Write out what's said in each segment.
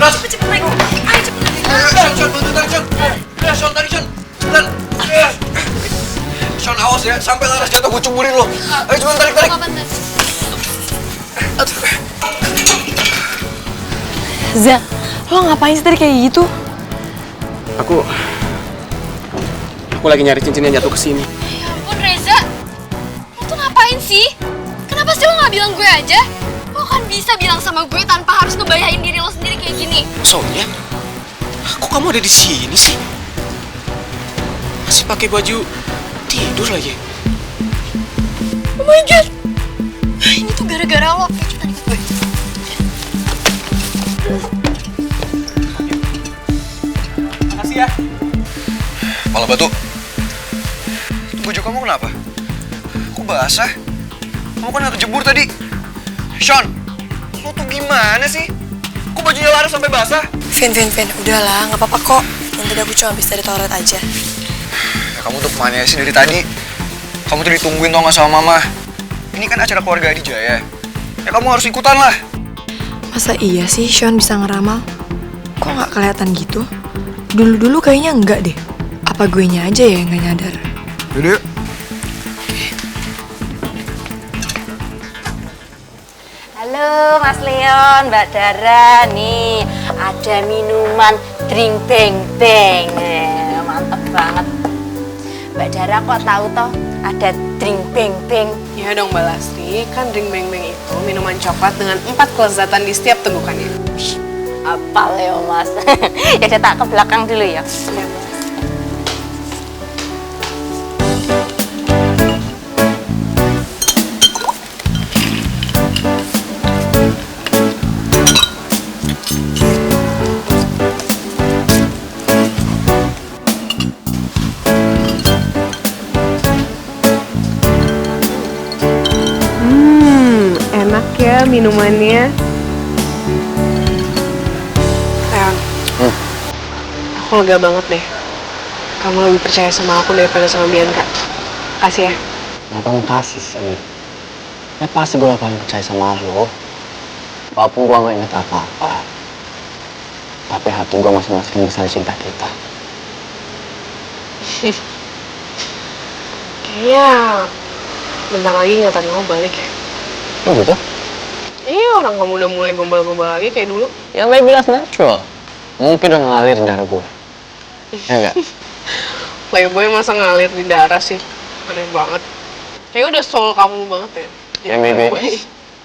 Cepet naik. Ayo cepet naik. Sean, bantu tarik Sean. Sean, tarik Sean. Cepetan. Sean, awas ya, sampai Laras jatuh gue cuburin lo. Ayo cepetan tarik. Za, lo ngapain sih tadi kayak gitu? Aku lagi nyari cincin yang jatuh ke sini. Ya ampun Reza, lo tuh ngapain sih? Kenapa sih lo nggak bilang gue aja? Lo kan bisa bilang sama gue tanpa harus ngebayain diri lo sendiri kayak gini. Soalnya, kok kamu ada di sini sih? Masih pakai baju tidur lagi. Oh my god, ini tuh gara-gara lo. Oke, cepetan ikut gue. Makasih ya. Malah batu. Baju kamu kenapa? Kok basah? Kamu kan ada jebur tadi. Sean, lo tuh gimana sih? Kok bajunya Laras sampai basah? Vin, udahlah, nggak apa-apa kok. Yang tadi aku cuma habis dari toilet aja. Ya, kamu tuh kemana sih dari tadi? Kamu tuh ditungguin tau gak sama mama. Ini kan acara keluarga Adi Jaya. Ya kamu harus ikutan lah. Masa iya sih Sean bisa ngeramal? Kok nggak kelihatan gitu? Dulu kayaknya enggak deh. Apa guenya aja ya yang nggak nyadar? Yaudah yuk. Halo Mas Leon, Mbak Dara, nih ada minuman drink beng beng, mantep banget. Mbak Dara kok tahu toh ada drink beng beng? Ya dong Mbak Lastri, kan drink beng beng itu minuman coklat dengan 4 kelezatan di setiap tegukannya. Apa Leo Mas? Ya udah tak ke belakang dulu ya. Enak ya minumannya. Leon, aku lega banget deh. Kamu lebih percaya sama aku daripada sama Bianca. Kasih ya. Kenapa kamu kasih sih? Ya pasti gue akan percaya sama lo. Walaupun gue gak inget apa-apa. Tapi hati gue masing-masing besar cinta kita. Kayaknya bentar lagi ingatan kamu balik ya. Oh gitu? Iya, orang kamu udah mulai gombal-gombal lagi kayak dulu. Ya maybe that's natural. Mungkin udah ngalir di darah gue. Ya enggak? Playboy masa ngalir di darah sih? Aneh banget. Kayaknya udah soul kamu banget ya. Ya maybe.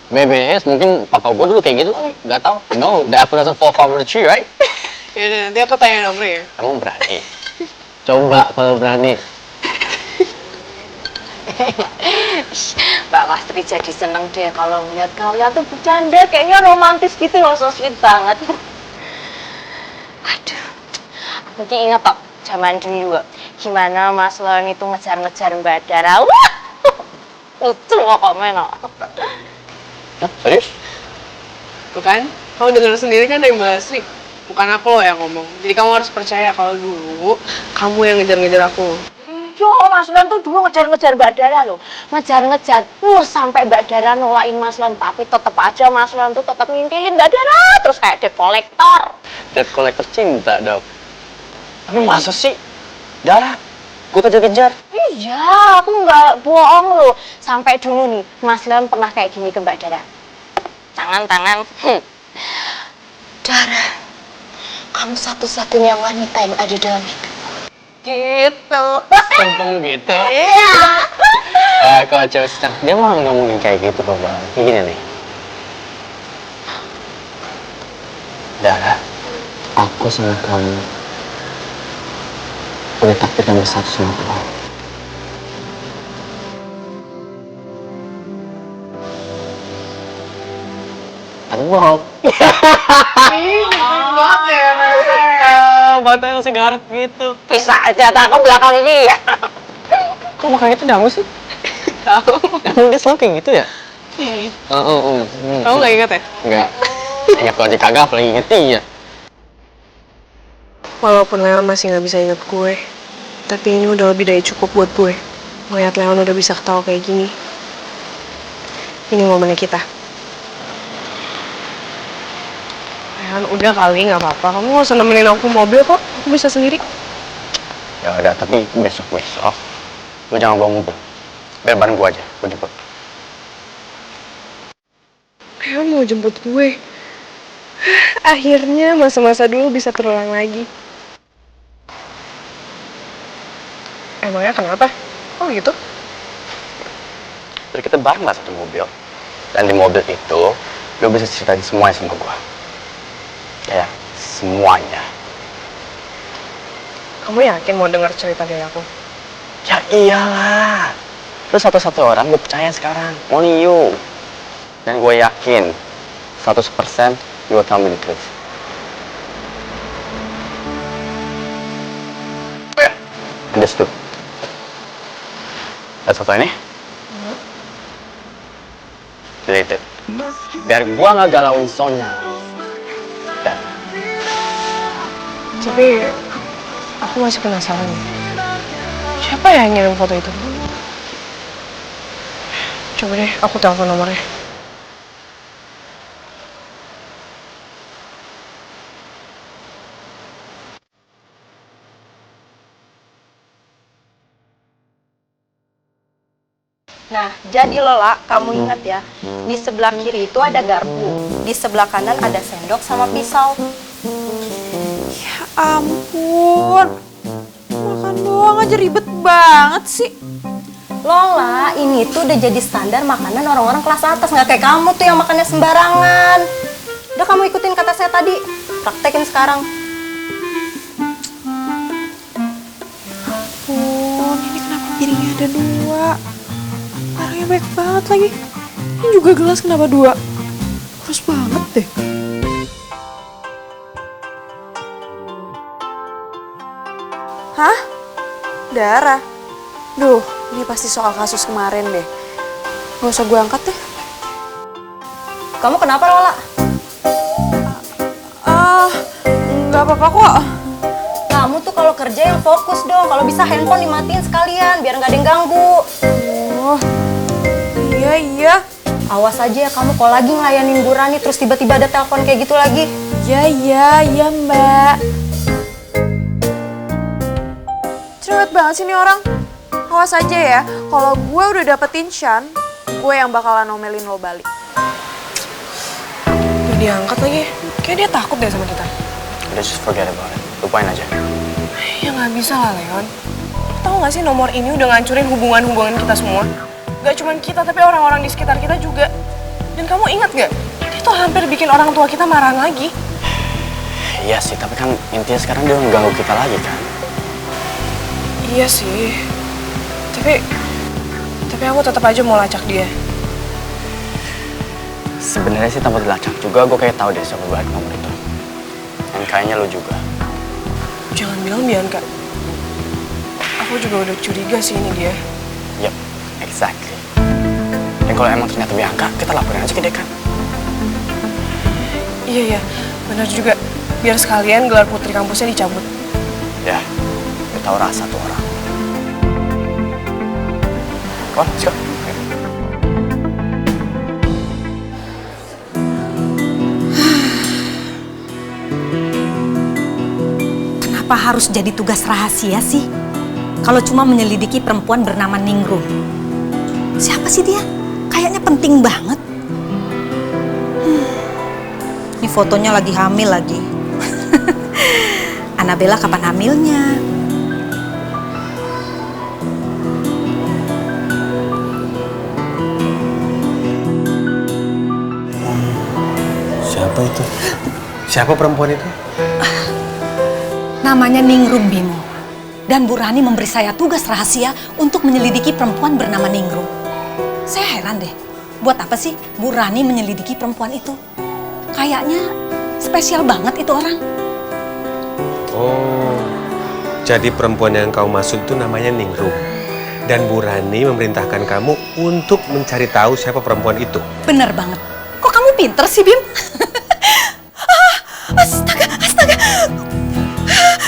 Maybe yes, mungkin papa gue dulu kayak gitu kali. Gak tau. No, the apple doesn't fall far from the tree, right? Ya nanti aku tanya nomor ya. Kamu berani? Coba kalau berani. Mbak Lastri jadi seneng deh kalau ngeliat kalian tuh bercanda, kayaknya romantis gitu loh, so sweet banget. Aduh, mungkin ingat toh zaman dulu gimana Mas Leon itu ngejar-ngejar Mbak Dara. Wah, lucu kok mana. Hah? Serius? Tuh kan, kamu dengar sendiri kan dari Mbak Lastri. Bukan aku loh yang ngomong. Jadi kamu harus percaya kalau dulu kamu yang ngejar-ngejar aku. Yo, Mas Leon tuh dulu ngejar-ngejar Mbak Dara loh. Ngejar-ngejar, sampai Mbak Dara nolain Mas Leon. Tapi tetep aja Mas Leon tuh tetep ngintilin Mbak Dara. Terus kayak debt collector. Debt collector cinta, Dok. Tapi masa sih? Darah, gue kejar-kejar. Iya, aku nggak bohong loh. Sampai dulu nih, Mas Leon pernah kayak gini ke Mbak Dara. Tangan-tangan. Dara, kamu satu-satunya wanita yang ada dalam hidup. Gitu. Sombong gitu. Iya. Kalau cewek secak, dia malah ngomongin kayak gitu, Bapak. Kayak gini nih. Dara, aku sama kamu udah takdir yang besar sama Tuhan. Aku bohong. Batanya masih garap gitu. Bisa aja, tak ke belakang ini ya. Kok makan itu dangu sih? Tahu? Emang dia selalu kayak gitu ya? Iya. Kamu Kamu nggak ingat ya? Enggak. Ingat kalau aja kagak, apalagi inget dia. Walaupun Leon masih nggak bisa inget gue, tapi ini udah lebih dari cukup buat gue. Melihat Leon udah bisa ketawa kayak gini. Ini momennya kita. Ya, udah kali, nggak apa-apa. Kamu nggak usah nemenin aku mobil kok. Aku bisa sendiri. Ya udah, tapi besok lu jangan bawa mobil. Biar bareng gua aja, gua jemput. Kayak mau jemput gue. Akhirnya masa-masa dulu bisa terulang lagi. Emangnya kenapa? Oh gitu? Terus kita bareng lah satu mobil. Dan di mobil itu, lu bisa ceritain semuanya sama gua. Ya, semuanya. Kamu yakin mau dengar cerita dari aku? Ya iyalah. Lu satu-satu orang gue percaya sekarang. Only you. Dan gue yakin 100% you will tell me the truth. Oh ya, and this too. Lihat foto ini? Deleted. Biar gua nggak galauin Sonya. Dan Tapi aku masih penasaran. Siapa yang ngirim foto itu? Coba deh, aku telepon nomornya. Nah, jadi Lola, kamu ingat ya, di sebelah kiri itu ada garpu, di sebelah kanan ada sendok sama pisau. Ya ampun, makan doang aja ribet banget sih. Lola, ini tuh udah jadi standar makanan orang-orang kelas atas, nggak kayak kamu tuh yang makannya sembarangan. Udah kamu ikutin kata saya tadi, praktekin sekarang. Ampun, ini kenapa piringnya ada 2? Orangnya baik banget lagi. Ini juga gelas kenapa 2? Kurus banget deh. Hah? Darah? Duh, ini pasti soal kasus kemarin deh. Gak usah gue angkat deh. Kamu kenapa Lola? Nggak apa-apa kok. Kamu tuh kalau kerja yang fokus dong, kalau bisa handphone dimatiin sekalian biar nggak ada yang ganggu. Oh, iya. Awas aja ya kamu kalau lagi ngelayanin Bu Rani terus tiba-tiba ada telepon kayak gitu lagi. Iya mbak. Cerewet banget sih nih orang. Awas aja ya, kalau gue udah dapetin Sean, gue yang bakalan omelin lo balik. Gak diangkat lagi. Kayak dia takut deh sama kita. udah just forget about it. Lupain aja. Ya nggak bisa lah, Leon. Tahu nggak sih nomor ini udah ngancurin hubungan-hubungan kita semua? Gak cuma kita, tapi orang-orang di sekitar kita juga. Dan kamu ingat gak? Dia tuh hampir bikin orang tua kita marah lagi. Iya sih, tapi kan intinya sekarang dia mengganggu kita lagi kan. Iya sih. Tapi aku tetap aja mau lacak dia. Sebenarnya sih tanpa dilacak juga, gue kayak tahu deh siapa balik nomor itu. Dan kayaknya lo juga. Jangan bilang Bianca. Aku juga udah curiga sih ini dia. Yep, exactly. Dan kalau emang ternyata Bianca, kita laporin aja ke dekan. Iya, benar juga. Biar sekalian gelar putri kampusnya dicabut. Ya, gue tahu rasa tuh orang. Come on, let's go. Kenapa harus jadi tugas rahasia sih? Kalau cuma menyelidiki perempuan bernama Ningrum. Siapa sih dia? Kayaknya penting banget. Ini fotonya lagi hamil lagi. Annabella kapan hamilnya? Siapa itu? Siapa perempuan itu? Namanya Ningrum Bimo. Dan Bu Rani memberi saya tugas rahasia untuk menyelidiki perempuan bernama Ningrum. Saya heran deh, buat apa sih Bu Rani menyelidiki perempuan itu? Kayaknya spesial banget itu orang. Oh, jadi perempuan yang kau maksud itu namanya Ningrum. Dan Bu Rani memerintahkan kamu untuk mencari tahu siapa perempuan itu. Bener banget. Kok kamu pinter sih, Bim? Astaga.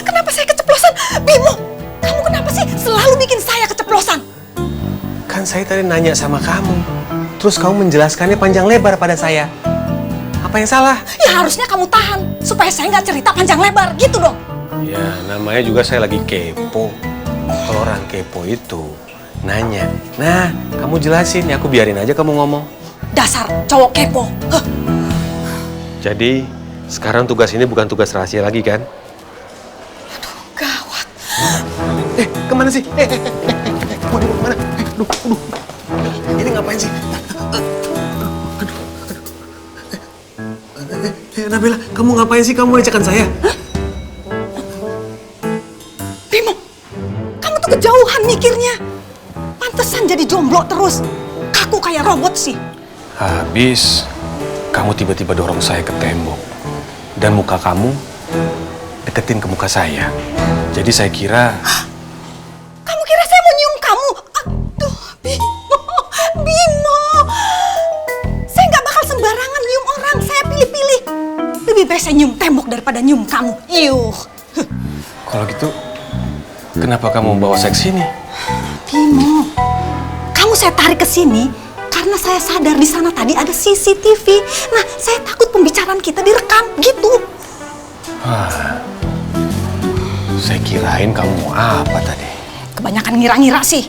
Kenapa saya keceplosan? Bimo, kamu kenapa sih selalu bikin saya keceplosan? Kan saya tadi nanya sama kamu. Terus kamu menjelaskannya panjang lebar pada saya. Apa yang salah? Ya harusnya kamu tahan, supaya saya nggak cerita panjang lebar, gitu dong. Ya, namanya juga saya lagi kepo. Kalau orang kepo itu nanya. Nah, kamu jelasin ya, aku biarin aja kamu ngomong. Dasar cowok kepo. Huh. Jadi, sekarang tugas ini bukan tugas rahasia lagi kan? Gawat. Kemana sih? Kemana? Aduh. Ini ngapain sih? Nabila, kamu ngapain sih? Kamu ajakan saya? Bimo, kamu tuh kejauhan mikirnya. Pantesan jadi jomblo terus. Kaku kayak robot sih. Habis, kamu tiba-tiba dorong saya ke tembok. Dan muka kamu deketin ke muka saya. Jadi saya kira... Kamu kira saya mau nyium kamu? Aduh, Bimo. Saya nggak bakal sembarangan nyium orang. Saya pilih-pilih. Lebih baik saya nyium tembok daripada nyium kamu. Iuh. Kalau gitu, kenapa kamu membawa saya ke sini? Bimo, kamu saya tarik ke sini karena saya sadar di sana tadi ada CCTV. Nah, saya takut pembicaraan kita direkam, gitu. Saya kirain kamu mau apa tadi? Kebanyakan ngira-ngira sih.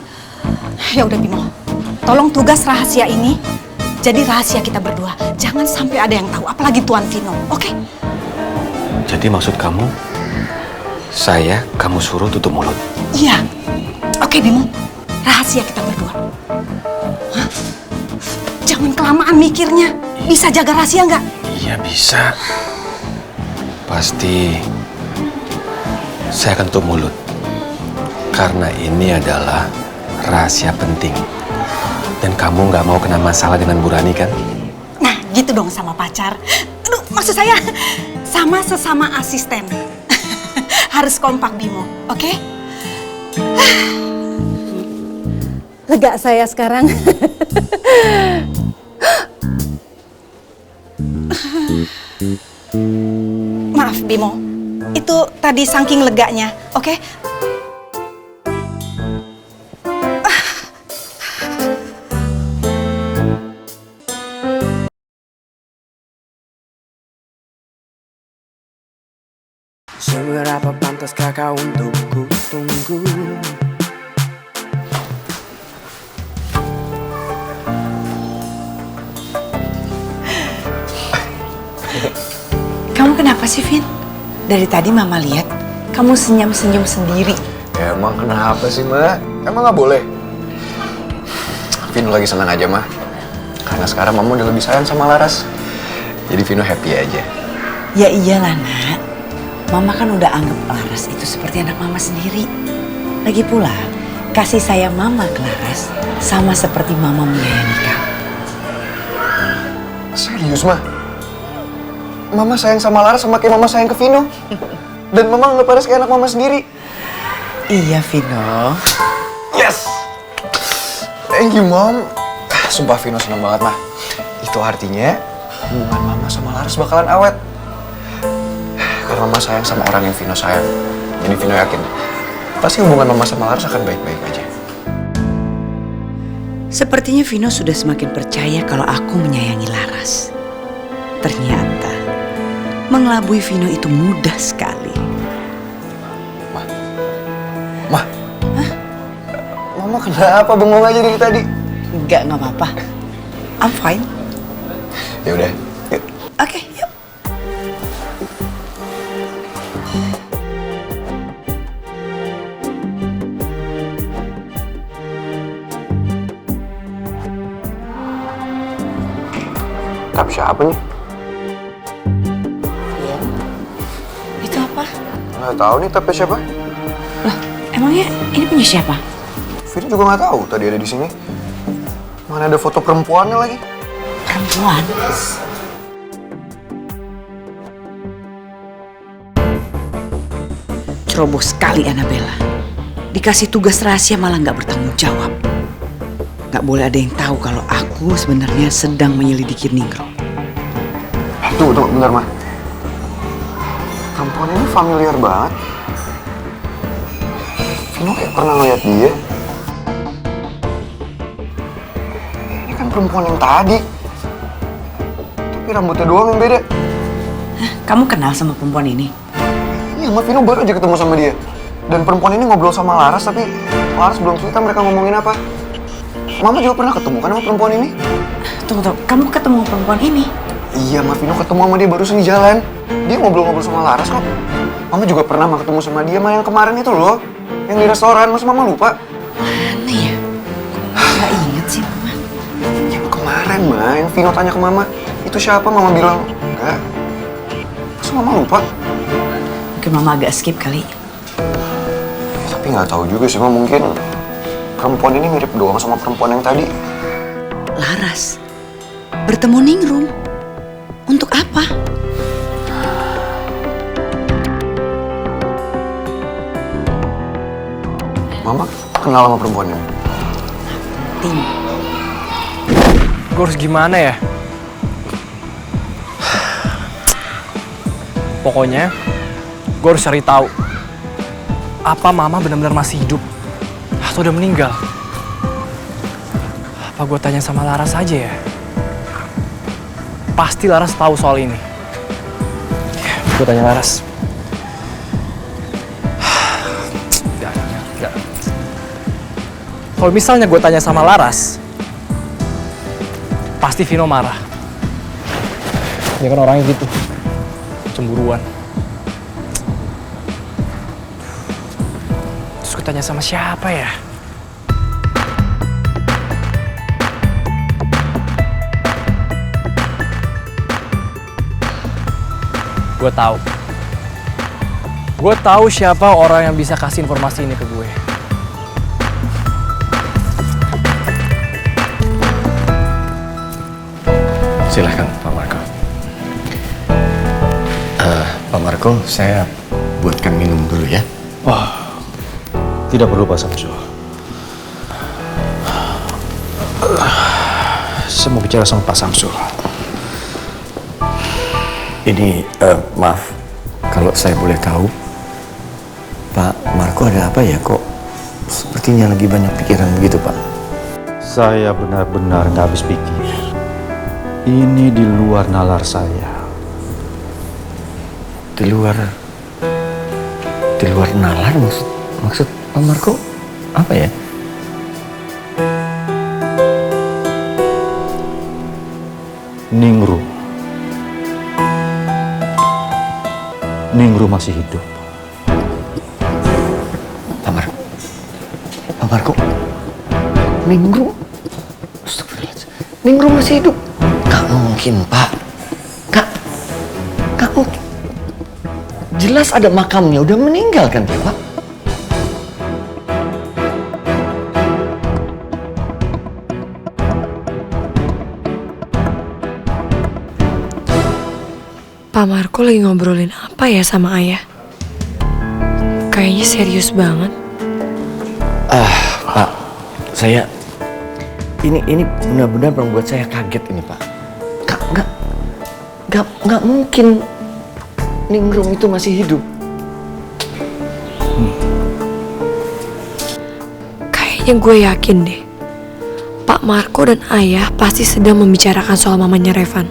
Ya udah Bimo, tolong tugas rahasia ini jadi rahasia kita berdua. Jangan sampai ada yang tahu, apalagi Tuan Vino, oke? Jadi maksud kamu, kamu suruh tutup mulut? Iya. Oke Bimo, rahasia kita berdua. Hah? Jangan kelamaan mikirnya. Bisa jaga rahasia nggak? Iya bisa. Pasti saya akan tutup mulut. Karena ini adalah rahasia penting. Dan kamu nggak mau kena masalah dengan Bu Rani kan? Nah, gitu dong sama pacar. Aduh, maksud saya sama sesama asisten. Harus kompak Bimo, oke? Lega saya sekarang. Maaf Bimo, itu tadi saking leganya, oke? Seberapa pantaskah kau untuk ku tunggu? Kamu kenapa sih, Vin? Dari tadi Mama lihat kamu senyum-senyum sendiri. Ya emang kenapa sih, Ma? Emang nggak boleh? Vino lagi senang aja, Ma. Karena sekarang Mama udah lebih sayang sama Laras. Jadi Vino happy aja. Ya iyalah, Nak. Mama kan udah anggap Laras itu seperti anak Mama sendiri. Lagi pula, kasih sayang Mama ke Laras sama seperti Mama menyayangi kamu. Serius, Ma? Mama sayang sama Laras sama kayak Mama sayang ke Vino. Dan Mama anggap Laras kayak anak Mama sendiri. Iya, Vino. Yes! Thank you, Mom. Sumpah Vino seneng banget, Ma. Itu artinya hubungan Mama sama Laras bakalan awet. Karena Mama sayang sama orang yang Vino sayang. Jadi Vino yakin, pasti hubungan Mama sama Laras akan baik-baik aja. Sepertinya Vino sudah semakin percaya kalau aku menyayangi Laras. Ternyata, mengelabui Vino itu mudah sekali. Ma. Hah? Mama kenapa bengong aja dari tadi? Enggak apa-apa. I'm fine. Ya udah, yuk. Oke, yuk. Tap siapa nih? Iya. Itu apa? Nggak tahu nih tapnya siapa. Loh, emangnya ini punya siapa? Vino juga nggak tahu tadi ada di sini. Mana ada foto perempuannya lagi? Perempuan? Ceroboh sekali Annabella. Dikasih tugas rahasia malah nggak bertanggung jawab. Nggak boleh ada yang tahu kalau aku sebenarnya sedang menyelidiki Ningro. Tunggu, bentar, Ma. Perempuan ini familiar banget. Vino kayak pernah ngeliat dia. Ini kan perempuan yang tadi. Tapi tapi rambutnya doang yang beda. Hah, kamu kenal sama perempuan ini? Iya, Ma Vino baru aja ketemu sama dia. Dan perempuan ini ngobrol sama Laras, tapi Laras belum cerita mereka ngomongin apa. Mama juga pernah ketemu kan sama perempuan ini? Tunggu, kamu ketemu perempuan ini? Iya, Ma Vino ketemu sama dia barusan di jalan. Dia ngobrol-ngobrol sama Laras kok. Mama juga pernah ketemu sama dia, Ma, yang kemarin itu loh. Yang di restoran, masa Mama lupa? Mana ya? Gak inget sih, Mama. Yang kemarin, Ma, yang Vino tanya ke Mama. Itu siapa? Mama bilang, enggak. Masa Mama lupa? Mungkin Mama agak skip kali. Tapi nggak tahu juga sih, Ma. Mungkin perempuan ini mirip doang sama perempuan yang tadi. Laras, bertemu Ningrum. Untuk apa? Mama kenal sama perempuan ini? Tim. Gue harus gimana ya? Pokoknya, gue harus cari tahu apa Mama benar-benar masih hidup atau udah meninggal. Apa gue tanya sama Laras aja ya? Pasti Laras tahu soal ini. Gue tanya Laras. Enggak. Kalau misalnya gue tanya sama Laras, pasti Vino marah. Dia kan orangnya gitu, cemburuan. Terus gue tanya sama siapa ya? Gue tahu siapa orang yang bisa kasih informasi ini ke gue. Silahkan, Pak Marco. Pak Marco, saya buatkan minum dulu ya. Wah, tidak perlu Pak Samsu. Saya mau bicara sama Pak Samsu. Ini, maaf, kalau saya boleh tahu, Pak Marco ada apa ya? Kok sepertinya lagi banyak pikiran begitu, Pak? Saya benar-benar nggak habis pikir. Ini di luar nalar saya. Di luar nalar maksud Pak Marco apa ya? Ningrum masih hidup. Pak Marco, Ningrum? Ningrum masih hidup? Gak mungkin, Pak. Gak mungkin. Jelas ada makamnya, udah meninggal kan dia, Pak? Pak Marco lagi ngobrolin apa ya sama ayah? Kayaknya serius banget. Pak, saya ini benar-benar membuat saya kaget ini, Pak. Gak mungkin Ningrum itu masih hidup. Kayaknya gue yakin deh, Pak Marco dan ayah pasti sedang membicarakan soal mamanya Revan.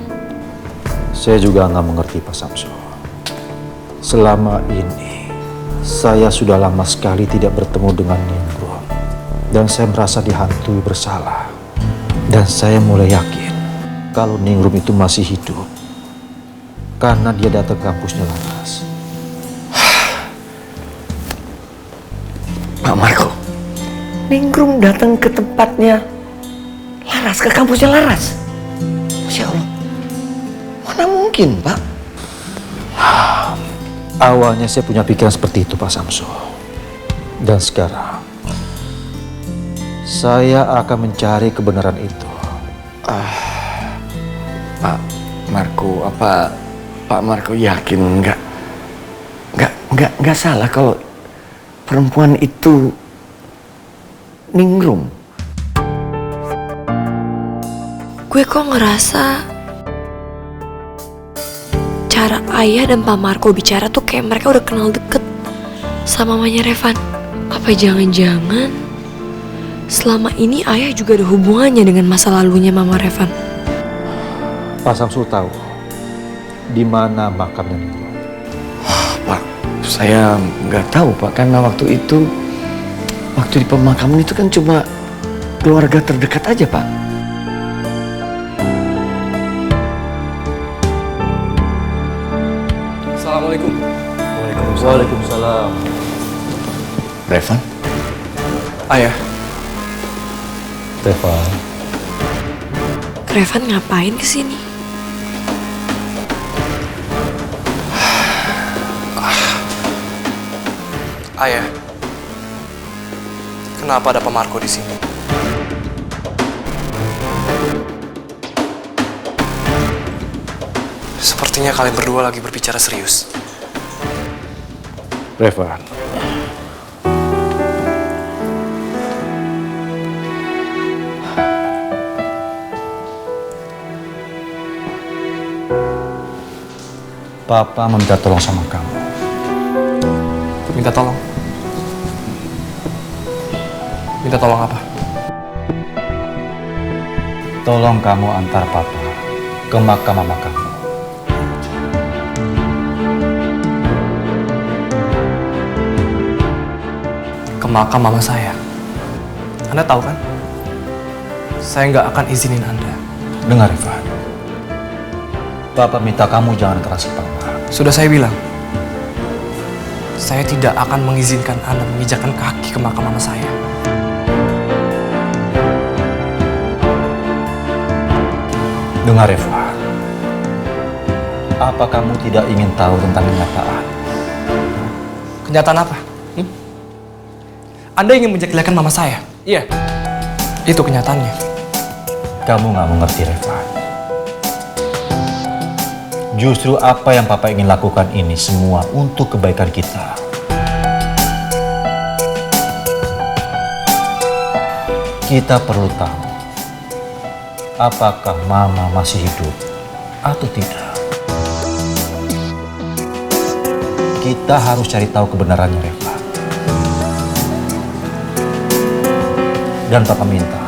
Saya juga nggak mengerti Pak Samsu. Selama ini, saya sudah lama sekali tidak bertemu dengan Ningrum. Dan saya merasa dihantui bersalah. Dan saya mulai yakin kalau Ningrum itu masih hidup. Karena dia datang ke kampusnya Laras. Pak Marco, Ningrum datang ke tempatnya Laras, ke kampusnya Laras. Masya Allah. Mana mungkin, Pak? Awalnya saya punya pikiran seperti itu, Pak Samsu. Dan sekarang, saya akan mencari kebenaran itu. Pak Marco, apa Pak Marco yakin nggak salah kalau perempuan itu Ningrum? Gue kok ngerasa cara ayah dan Pak Marco bicara tuh kayak mereka udah kenal deket sama mamanya Revan. Apa jangan-jangan selama ini ayah juga ada hubungannya dengan masa lalunya mama Revan? Pak Samsu tahu di mana makamnya Nimrod? Pak, saya nggak tahu Pak, karena waktu di pemakaman itu kan cuma keluarga terdekat aja Pak. Assalamualaikum. Waalaikumsalam. Revan? Ayah. Revan. Revan ngapain kesini? Ayah. Kenapa ada Pak Marco di sini? Sepertinya kalian berdua lagi berbicara serius. Revan. Papa meminta tolong sama kamu. Minta tolong? Minta tolong apa? Tolong kamu antar Papa ke makam mama kamu. Ke makam mama saya. Anda tahu kan? Saya nggak akan izinin Anda. Dengar, Revan. Papa minta kamu jangan keras kepala. Sudah saya bilang. Saya tidak akan mengizinkan Anda menginjakkan kaki ke makam mama saya. Dengar, Revan. Apa kamu tidak ingin tahu tentang kenyataan? Kenyataan apa? Anda ingin menjelek-jelekan mama saya? Iya. Itu kenyataannya. Kamu nggak mengerti, Revan. Justru apa yang Papa ingin lakukan ini semua untuk kebaikan kita. Kita perlu tahu apakah Mama masih hidup atau tidak. Kita harus cari tahu kebenarannya, Reva. Dan Papa minta,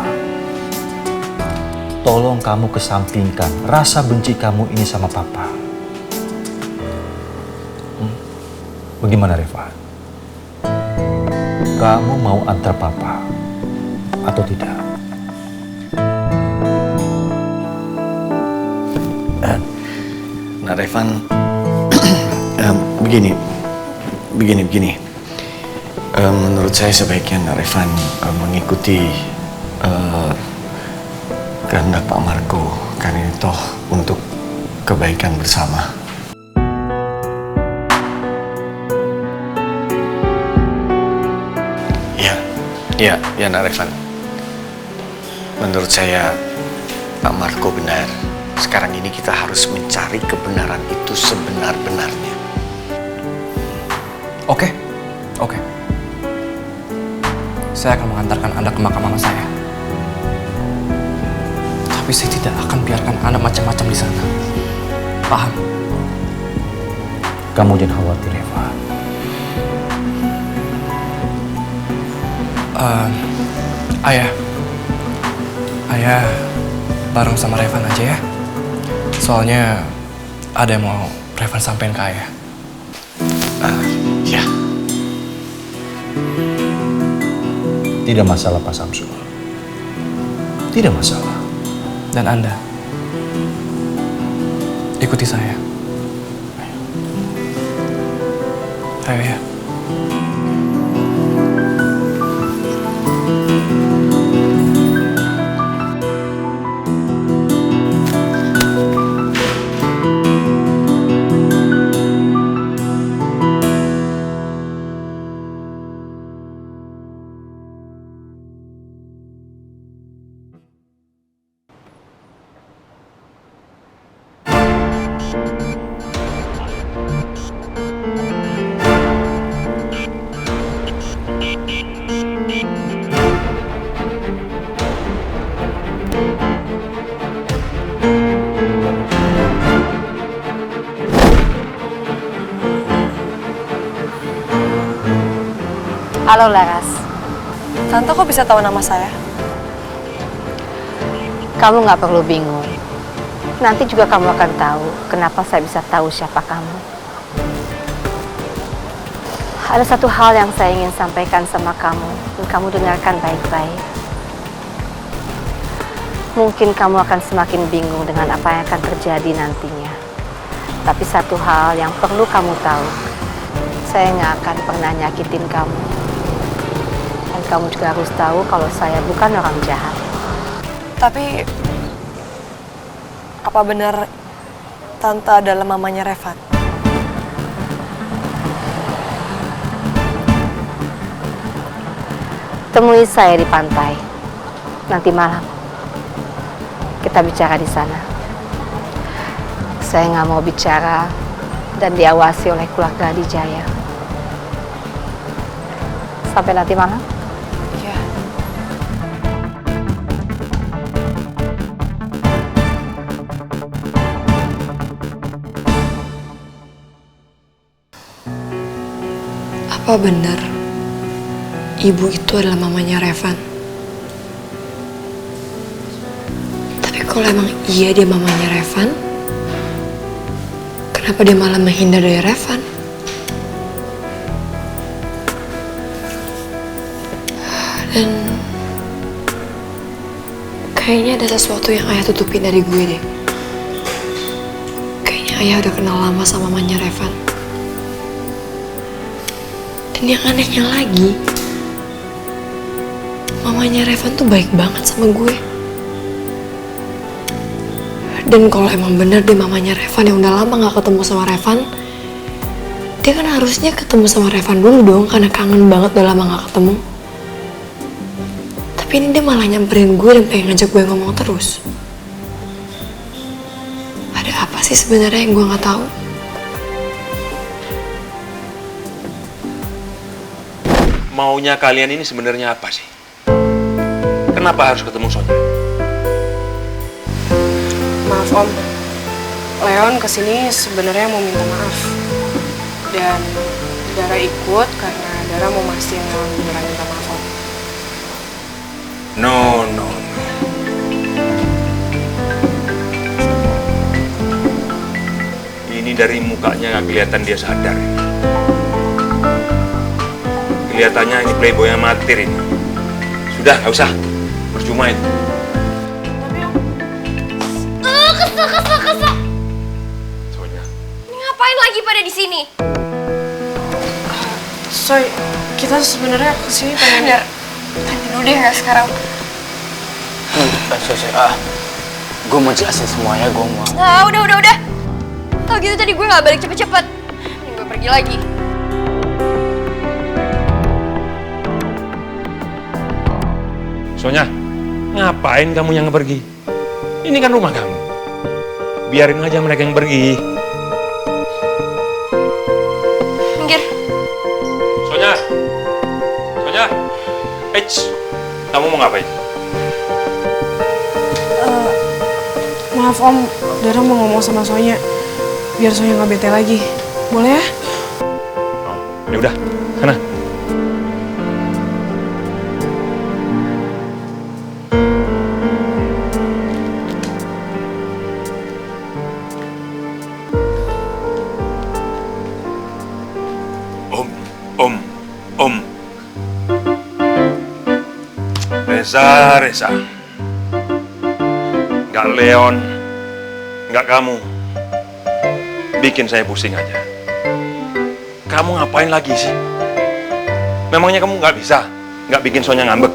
tolong kamu kesampingkan rasa benci kamu ini sama Papa. Bagaimana, Reva? Kamu mau antar Papa atau tidak? Nah, Revan, begini. Menurut saya sebaiknya Revan mengikuti kehendak Pak Marco, karena ini toh untuk kebaikan bersama. Ya, Nak Revan. Menurut saya Pak Marco benar. Sekarang ini kita harus mencari kebenaran itu sebenar-benarnya. Oke. Saya akan mengantarkan Anda ke makam mama saya. Tapi saya tidak akan biarkan Anda macam-macam di sana. Paham? Kamu jangan khawatir, Reva. Ayah bareng sama Revan aja ya. Soalnya ada yang mau Revan sampein ke Ayah. Ya. Tidak masalah, Pak Samsul. Tidak masalah. Dan Anda ikuti saya. Ayo ya. Halo Laras. Tante kok bisa tahu nama saya? Kamu nggak perlu bingung. Nanti juga kamu akan tahu kenapa saya bisa tahu siapa kamu. Ada satu hal yang saya ingin sampaikan sama kamu, dan kamu dengarkan baik-baik. Mungkin kamu akan semakin bingung dengan apa yang akan terjadi nantinya. Tapi satu hal yang perlu kamu tahu, saya nggak akan pernah nyakitin kamu. Dan kamu juga harus tahu kalau saya bukan orang jahat. Tapi apa benar Tante adalah mamanya Revan? Temui saya di pantai nanti malam. Kita bicara di sana. Saya nggak mau bicara dan diawasi oleh keluarga Adijaya. Sampai nanti malam. Iya. Apa benar ibu itu adalah mamanya Revan? Tapi kalau emang iya dia mamanya Revan, kenapa dia malah menghindar dari Revan? Dan kayaknya ada sesuatu yang ayah tutupin dari gue deh. Kayaknya ayah udah kenal lama sama mamanya Revan. Dan yang anehnya lagi, mamanya Revan tuh baik banget sama gue. Dan kalau emang bener dia mamanya Revan yang udah lama gak ketemu sama Revan, dia kan harusnya ketemu sama Revan dulu dong, karena kangen banget udah lama gak ketemu. Tapi ini dia malah nyamperin gue dan pengen ngajak gue ngomong terus. Ada apa sih sebenarnya yang gue gak tahu? Maunya kalian ini sebenarnya apa sih? Kenapa harus ketemu Sonia? Maaf Om, Leon kesini sebenarnya mau minta maaf. Dan Dara ikut karena Dara mau mastiin Leon beneran minta maaf Om. No. Ini dari mukanya nggak kelihatan dia sadar. Kelihatannya ini playboy yang amatir ini. Sudah, nggak usah. Percuma itu. Kesel. Sonia. Ini ngapain lagi pada di sini? Soy, kita sebenarnya kesini pengen... Nanti dulu deh ya sekarang. Gue mau jelasin semuanya, gue mau. Nah, udah. Tau gitu tadi gue gak balik cepet-cepet. Ini gue pergi lagi. Sonia, ngapain kamu yang pergi? Ini kan rumah kamu. Biarin aja mereka yang pergi. Minggir. Sonia, kamu mau ngapain? Maaf Om, Dara mau ngomong sama Sonya. Biar Sonya nggak bete lagi. Boleh ya? Oh, ya udah, sana. Om. Reza. Nggak Leon, nggak kamu. Bikin saya pusing aja. Kamu ngapain lagi sih? Memangnya kamu nggak bisa? Nggak bikin Sonya ngambek?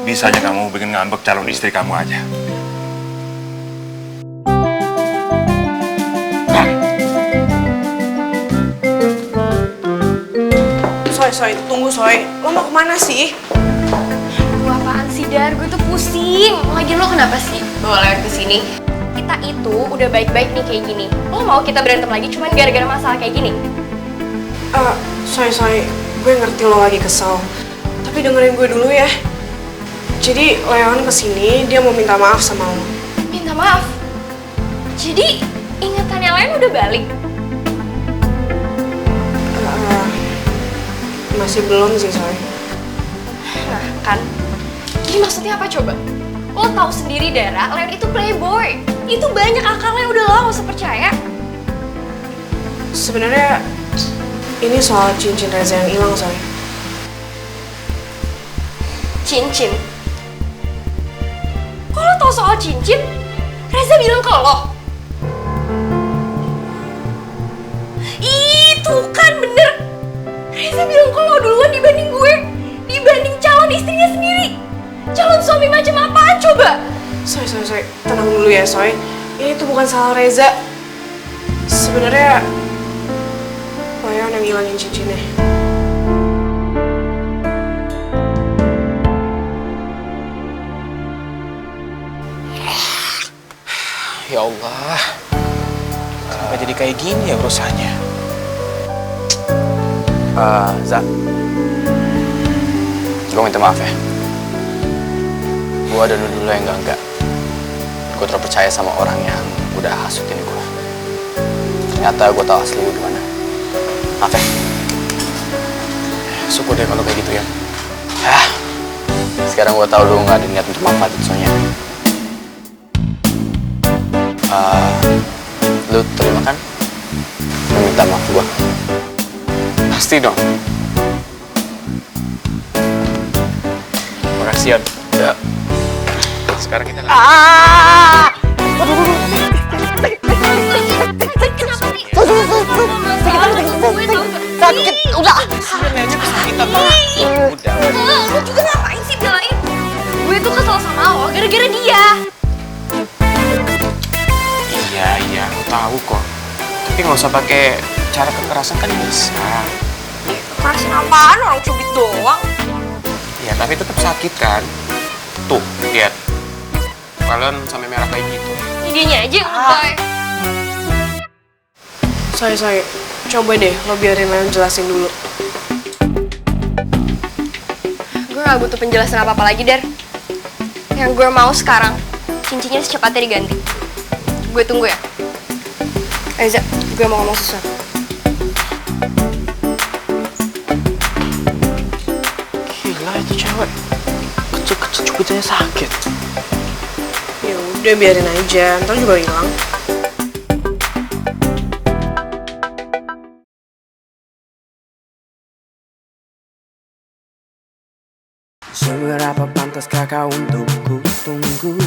Bisanya kamu bikin ngambek calon istri kamu aja. Soy, tunggu Soy. Lo mau kemana sih? Lu apaan sih, Dar? Gue tuh pusing. Lagian lo kenapa sih bawa Leon kesini? Kita itu udah baik-baik nih kayak gini. Lo mau kita berantem lagi cuman gara-gara masalah kayak gini? Soy, gue ngerti lo lagi kesel. Tapi dengerin gue dulu ya. Jadi Leon kesini, dia mau minta maaf sama lo. Minta maaf? Jadi ingatannya Leon udah balik? Masih belum sih, Soy. Nah, kan Jadi maksudnya apa coba? Lo tahu sendiri Dara, Leon itu playboy. Itu banyak akalnya, udah lah gak usah percaya. Sebenarnya ini soal cincin Reza yang hilang, Soy. Cincin? Kok lo tau soal cincin? Reza bilang ke lo? Itu kan bener. Reza bilang ke lo duluan dibanding gue. Dibanding calon istrinya sendiri. Calon suami macam apaan coba? Soy. Tenang dulu ya, Soy. Ini tuh bukan salah Reza. Sebenarnya Leon yang ngilangin cincinnya. Ya Allah, sampai jadi kayak gini ya urusannya. Za, gue minta maaf ya. Gue ada dulu yang enggak. Gue terlalu percaya sama orang yang udah hasutin gue. Ternyata gue tahu asli gue gimana. Maaf ya. Syukur deh kalau kayak gitu ya. Sekarang gue tahu lu nggak ada niat untuk manfaatin Sonya. Lu terima kan? Lu minta maaf gue. Pasti dong. Makasih, Yon. Ya. Sekarang kita Sakit, udah. Sebenarnya kesakitan banget. Udah. Lu juga ngapain sih belain? Gue tuh kesel sama lo gara-gara dia. Iya, aku tahu kok. Tapi nggak usah pakai cara kekerasan kan bisa. Kekerasan apaan? Orang cubit doang. Ya, tapi tetap sakit kan. Tuh, lihat. Kalian sampai merah kayak gitu. Idenya aja yang lebay. Soy, coba deh lo biarin Leon jelasin dulu. Gue gak butuh penjelasan apa-apa lagi, Dar. Yang gue mau sekarang, cincinnya secepatnya diganti. Gue tunggu ya. Eza, gue mau ngomong sesuatu. Gila itu cewek. Kecil-kecil cubitnya sakit. Ya udah biarin aja, ntar juga hilang. Seberapa pantaskah kau untuk ku tunggu?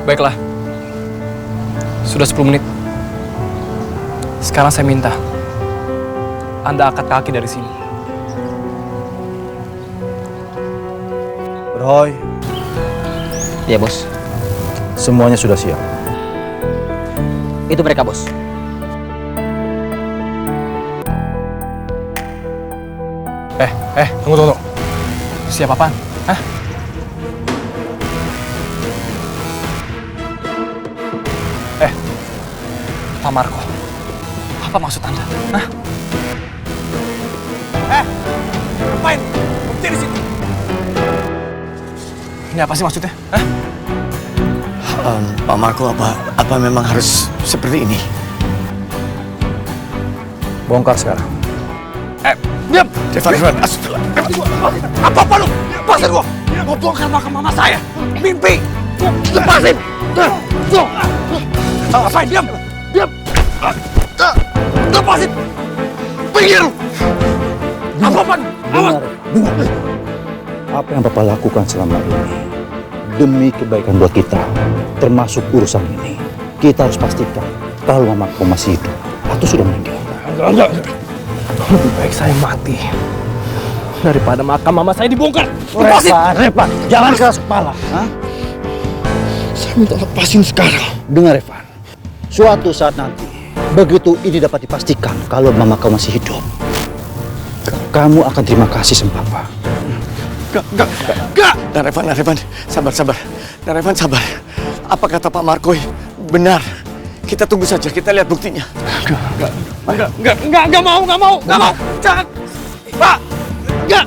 Baiklah. Sudah 10 menit. Sekarang saya minta Anda angkat kaki dari sini. Roy. Iya, Bos. Semuanya sudah siap. Itu mereka, Bos. Tunggu. Siap apaan? Hah? Pak Marco. Apa maksud Anda? Hah? Ngapain? Berhenti di situ. Ini apa sih maksudnya? Hah? Pak Marco, apa memang harus seperti ini? Bongkar sekarang. Diam! Revan. Apa lu? Lepasin gua! Mau bongkar makam mama saya! Mimpi! Lepasin! Ngapain? Diam! Lepasin! Pinggir! Apa-apaan? Dengar. Apa yang Bapak lakukan selama ini demi kebaikan buat kita, termasuk urusan ini. Kita harus pastikan kalau Mama kau masih hidup atau sudah meninggal. Enggak. Lebih baik saya mati daripada makam mama saya dibongkar. Revan, jangan keras kepala. Hah? Saya minta lepasin sekarang. Dengar, Revan. Suatu saat nanti, begitu ini dapat dipastikan kalau Mama kau masih hidup, kamu akan terima kasih sama Papa. Enggak! Dan Revan, sabar. Dan Revan, sabar. Apa kata Pak Marco benar? Kita tunggu saja, kita lihat buktinya. Enggak mau. Jangan. Pak! Enggak!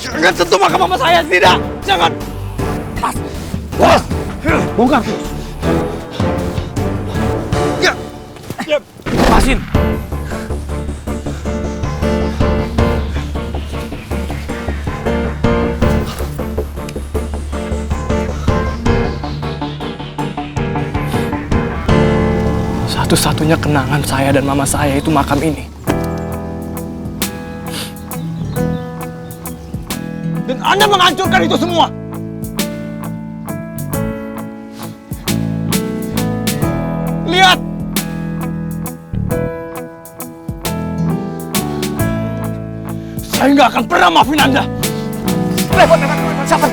Jangan sentuh makam mama saya, tidak! Jangan! Bos! Bongkar terus. Lepasin! Satu-satunya kenangan saya dan mama saya itu makam ini. Dan Anda menghancurkan itu semua. Lihat. Saya nggak akan pernah maafin Anda. Lewat. Siapa?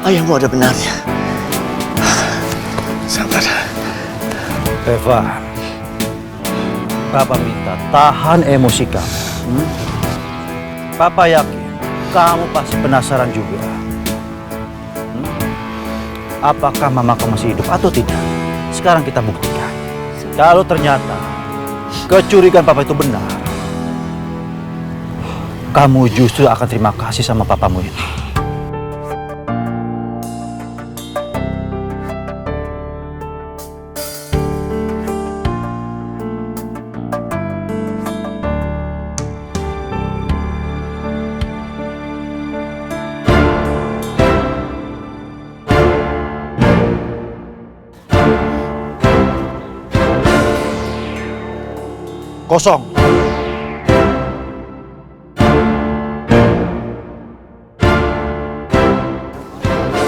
Ayahmu ada benarnya. Sabar. Reva, Papa minta tahan emosi kamu. Papa yakin kamu pasti penasaran juga. Apakah mama kamu masih hidup atau tidak? Sekarang kita buktikan. Kalau ternyata kecurigaan Papa itu benar, kamu justru akan terima kasih sama papamu ini. Kosong.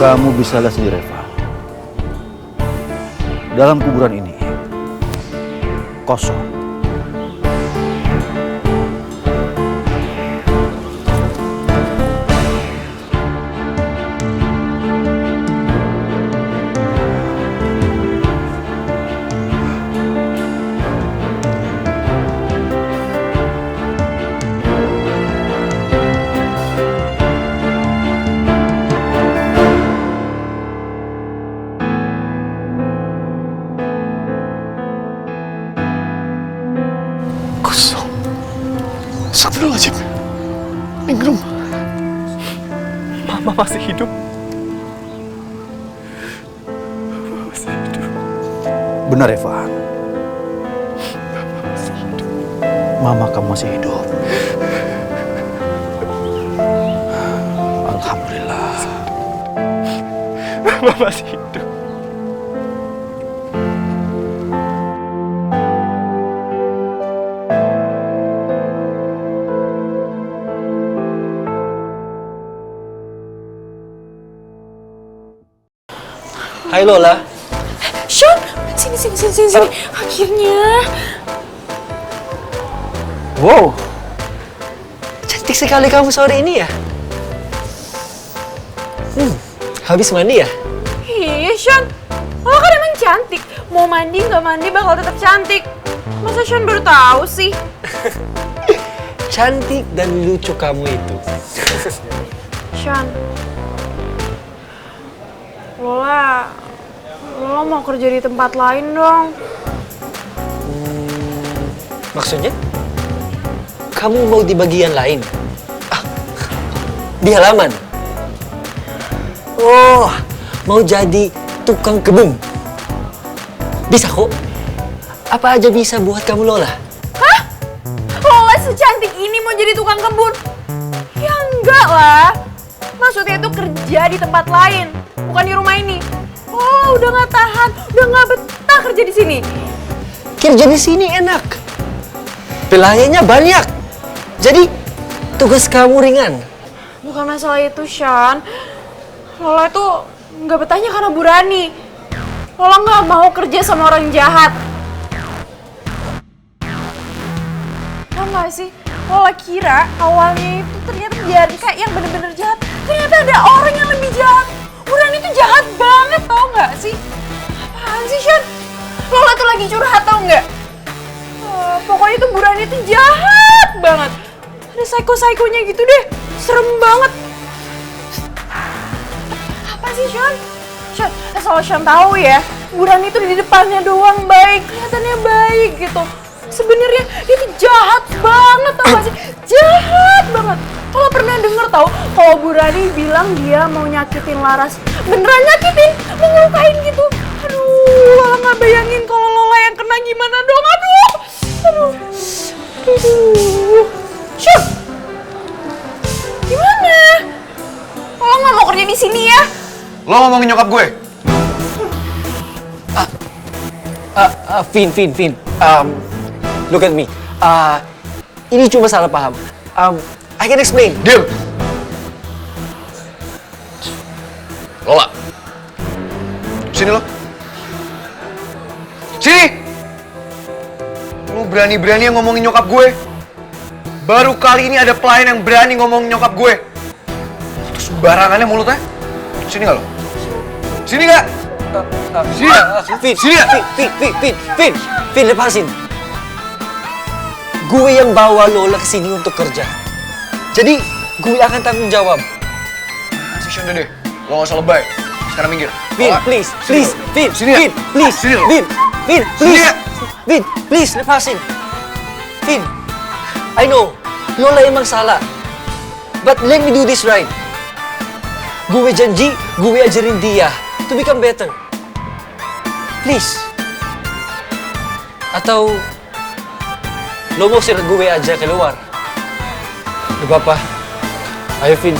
Kamu bisa lihat sendiri, Reva. Dalam kuburan ini, kosong. Astagfirullahaladzim. Ningrum. Mama masih hidup. Mama masih hidup. Benar, Eva. Mama kamu masih hidup. Alhamdulillah. Mama masih hidup. Hai Lola. Sean, sini. Akhirnya. Wow, cantik sekali kamu sore ini ya. Habis mandi ya? Iya, Sean. Lo kan emang cantik. Mau mandi nggak mandi bakal tetap cantik. Masa Sean baru tahu sih? Cantik dan lucu kamu itu. Sean, Lola mau kerja di tempat lain dong. Maksudnya? Kamu mau di bagian lain? Di halaman? Oh, mau jadi tukang kebun? Bisa kok. Apa aja bisa buat kamu, Lola. Hah? Lola secantik ini mau jadi tukang kebun? Ya enggak lah. Maksudnya itu kerja di tempat lain, bukan di rumah ini. Oh, udah nggak tahan, udah nggak betah kerja di sini. Kerja di sini enak. Pelayannya banyak. Jadi tugas kamu ringan. Bukan masalah itu, Sean. Lola itu nggak betahnya karena Bu Rani. Lola nggak mau kerja sama orang jahat. Tau nggak sih? Lola kira awalnya itu ternyata Bianca yang bener-bener jahat. Ternyata ada orang yang lebih jahat. Bu Rani itu jahat banget, tau nggak sih? Apaan sih, Sean? Lola tuh lagi curhat, tau nggak? Pokoknya tuh Bu Rani itu jahat banget. Ada psycho-psychonya gitu deh. Serem banget. Apa sih, Sean? Sean, asal Sean tahu ya, Bu Rani itu di depannya doang baik, kelihatannya baik gitu. Sebenarnya dia tuh jahat banget, tau gak sih? Jahat banget. Kalau pernah denger tau, kalau Bu Rani bilang dia mau nyakitin Laras, beneran nyakitin, mau ngelukain gitu. Aduh, Lola nggak bayangin kalau Lola yang kena gimana dong. Aduh. Sean, gimana? Lola nggak mau kerja di sini ya? Lo ngomongin nyokap gue? Vin. Look at me. Ini cuma salah paham. I can explain. Diam! Lola! Sini lo. Sini! Lu berani-berani yang ngomongin nyokap gue. Baru kali ini ada pelayan yang berani ngomongin nyokap gue. Terus sembarangannya mulutnya. Sini gak lo? Sini gak? Sini gak? Sini gak? Vin, lepasin. Gue yang bawa Lola ke sini untuk kerja. Jadi, gue akan tanggung jawab. Si Sean deh, lo gak usah lebay. Sekarang minggir. Vin, please. Vin, please. Vin, please, lepasin. Vin, I know, Lola emang salah. But let me do this right. Gue janji, gue ajarin dia to become better. Please. Atau lo mau sirat gue aja keluar? Gak apa-apa. Ayo, Vin.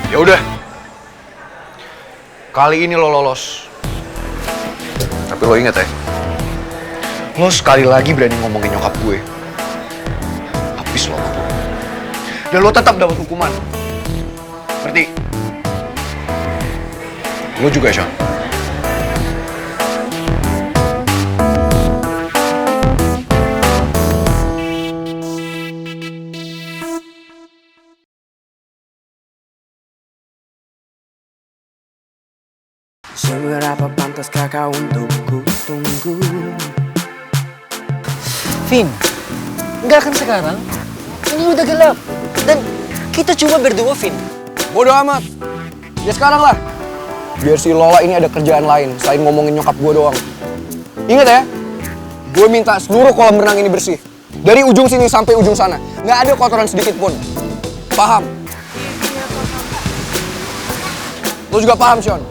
Ya udah. Kali ini lo lolos. Tapi lo inget ya, lo sekali lagi berani ngomongin nyokap gue, habis lo sama gue. Dan lo tetap dapat hukuman. Ngerti? Lo juga, Sean. Seberapa pantaskah kau untuk ku tunggu? Vin, nggak akan sekarang. Ini udah gelap. Dan kita cuma berdua, Vin. Bodoh amat. Ya sekarang lah. Biar si Lola ini ada kerjaan lain selain ngomongin nyokap gue doang. Ingat ya, gue minta seluruh kolam renang ini bersih. Dari ujung sini sampai ujung sana. Nggak ada kotoran sedikit pun. Paham? Lo juga paham, Sean?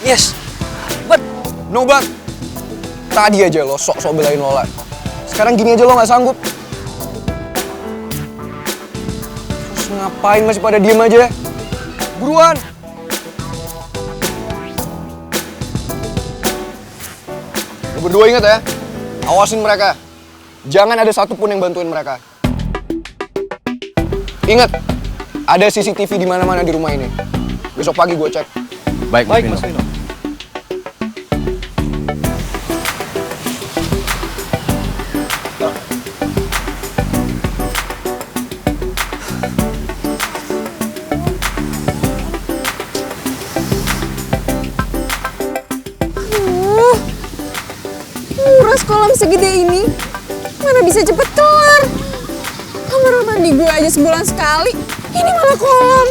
Yes, but... No but. Tadi aja lo sok-sok belain Lola. Sekarang gini aja lo nggak sanggup. Terus ngapain masih pada diem aja? Buruan! Lo berdua ingat ya, awasin mereka. Jangan ada satupun yang bantuin mereka. Ingat, ada CCTV di mana-mana di rumah ini. Besok pagi gue cek. Baik, Mas Vino. Nguras kolam segede ini, mana bisa cepet kelar? Kamar mandi gue aja sebulan sekali, ini malah kolam.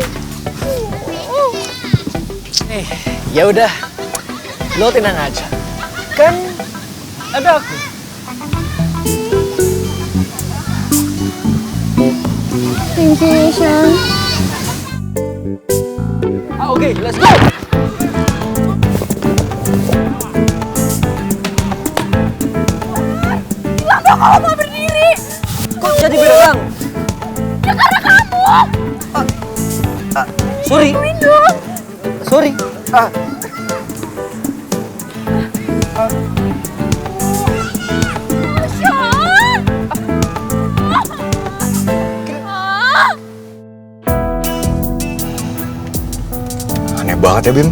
Ya udah, lo tenang aja. Kan ada aku. Thank you, Sean. Oke, let's go. Kenapa kalau mau berdiri? Kok jadi berenang? Ya karena kamu. Sorry. Bantuin dong. Sorry. Aneh banget ya, Bim.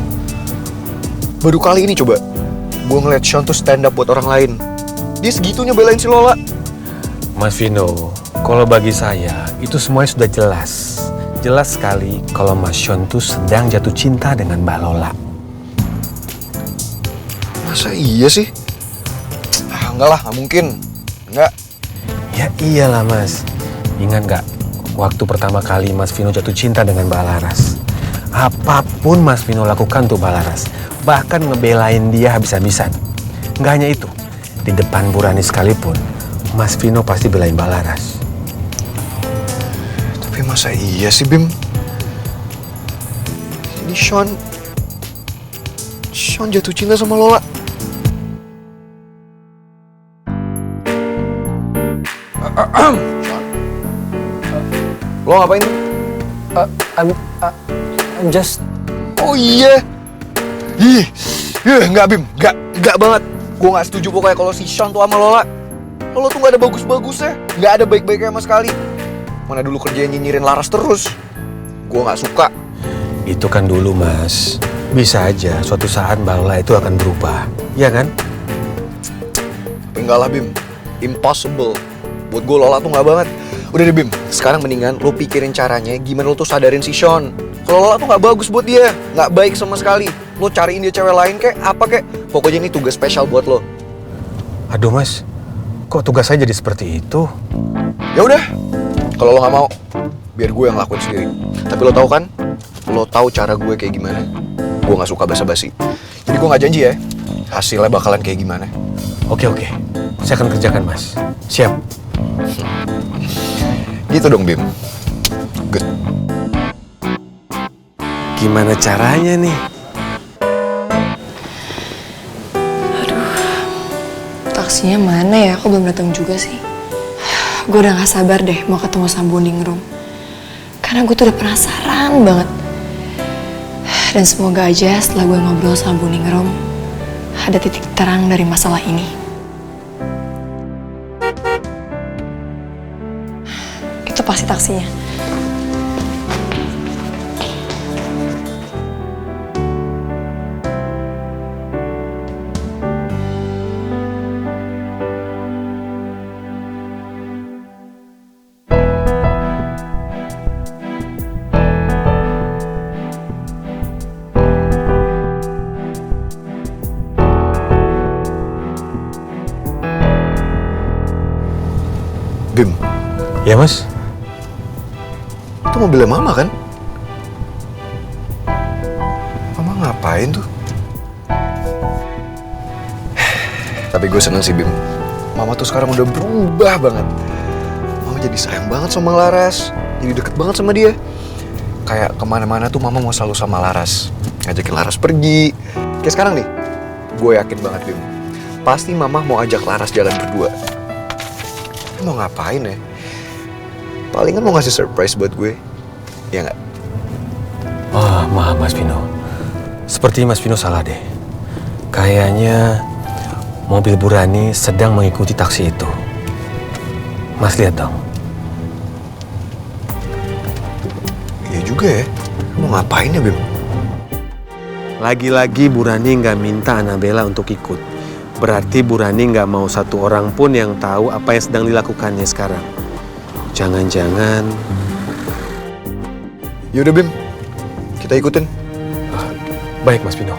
Baru kali ini coba gue ngeliat Sean tuh stand up buat orang lain. Dia segitunya belain si Lola. Mas Vino, kalau bagi saya itu semuanya sudah jelas. Jelas sekali kalau Mas Sean tuh sedang jatuh cinta dengan Mbak Lola. Masa iya sih? Enggak lah, nggak mungkin. Enggak. Ya iyalah Mas. Ingat nggak waktu pertama kali Mas Vino jatuh cinta dengan Mbak Laras? Apapun Mas Vino lakukan untuk Mbak Laras, bahkan ngebelain dia habis-habisan. Nggak hanya itu, di depan Bu Rani sekalipun, Mas Vino pasti belain Mbak Laras. Tapi masa iya sih, Bim? Ini Sean jatuh cinta sama Lola. Sean, lo ngapain? I'm just Oh iya. Enggak Bim, enggak banget. Gue nggak setuju pokoknya kalau si Sean tuh sama Lola. Lola tuh nggak ada bagus-bagusnya, nggak ada baik-baiknya sama sekali. Mana dulu kerjanya nyinyirin Laras terus. Gue nggak suka. Itu kan dulu, Mas. Bisa aja suatu saat Mbak Lola itu akan berubah, ya kan? Tapi enggak lah Bim, impossible. Buat gue Lola tuh nggak banget. Udah deh Bim, sekarang mendingan lo pikirin caranya gimana lo tuh sadarin si Sean. Kalau Lola tuh nggak bagus buat dia, nggak baik sama sekali. Lo cariin dia cewek lain kek, apa kek. Pokoknya ini tugas spesial buat lo. Aduh Mas, kok tugas saya jadi seperti itu? Ya udah, kalau lo nggak mau, biar gue yang lakuin sendiri. Tapi lo tahu kan, lo tahu cara gue kayak gimana. Gue nggak suka basa-basi. Jadi gue nggak janji ya, hasilnya bakalan kayak gimana. Oke, saya akan kerjakan Mas. Siap. Gitu dong Bim. Good. Gimana caranya nih? Taksinya mana ya? Kok belum datang juga sih? Gue udah gak sabar deh mau ketemu sama Bu Ningrum. Karena gue tuh udah penasaran banget. Dan semoga aja setelah gue ngobrol sama Bu Ningrum, ada titik terang dari masalah ini. Itu pasti taksinya. Bim. Ya Mas? Itu mobilnya Mama kan? Mama ngapain tuh? Tapi gue seneng sih Bim. Mama tuh sekarang udah berubah banget. Mama jadi sayang banget sama Laras. Jadi deket banget sama dia. Kayak kemana-mana tuh Mama mau selalu sama Laras. Ngajakin Laras pergi. Kayak sekarang nih. Gue yakin banget Bim. Pasti Mama mau ajak Laras jalan berdua. Mau ngapain ya? Palingan mau ngasih surprise buat gue. Ya nggak? Maaf Mas Vino. Seperti Mas Vino salah deh. Kayaknya mobil Bu Rani sedang mengikuti taksi itu. Mas lihat dong. Iya juga ya. Mau ngapain ya Bim? Lagi-lagi Bu Rani nggak minta Annabella untuk ikut. Berarti Bu Rani nggak mau satu orang pun yang tahu apa yang sedang dilakukannya sekarang. Jangan-jangan... Yaudah Bim, kita ikutin. Baik Mas Vino.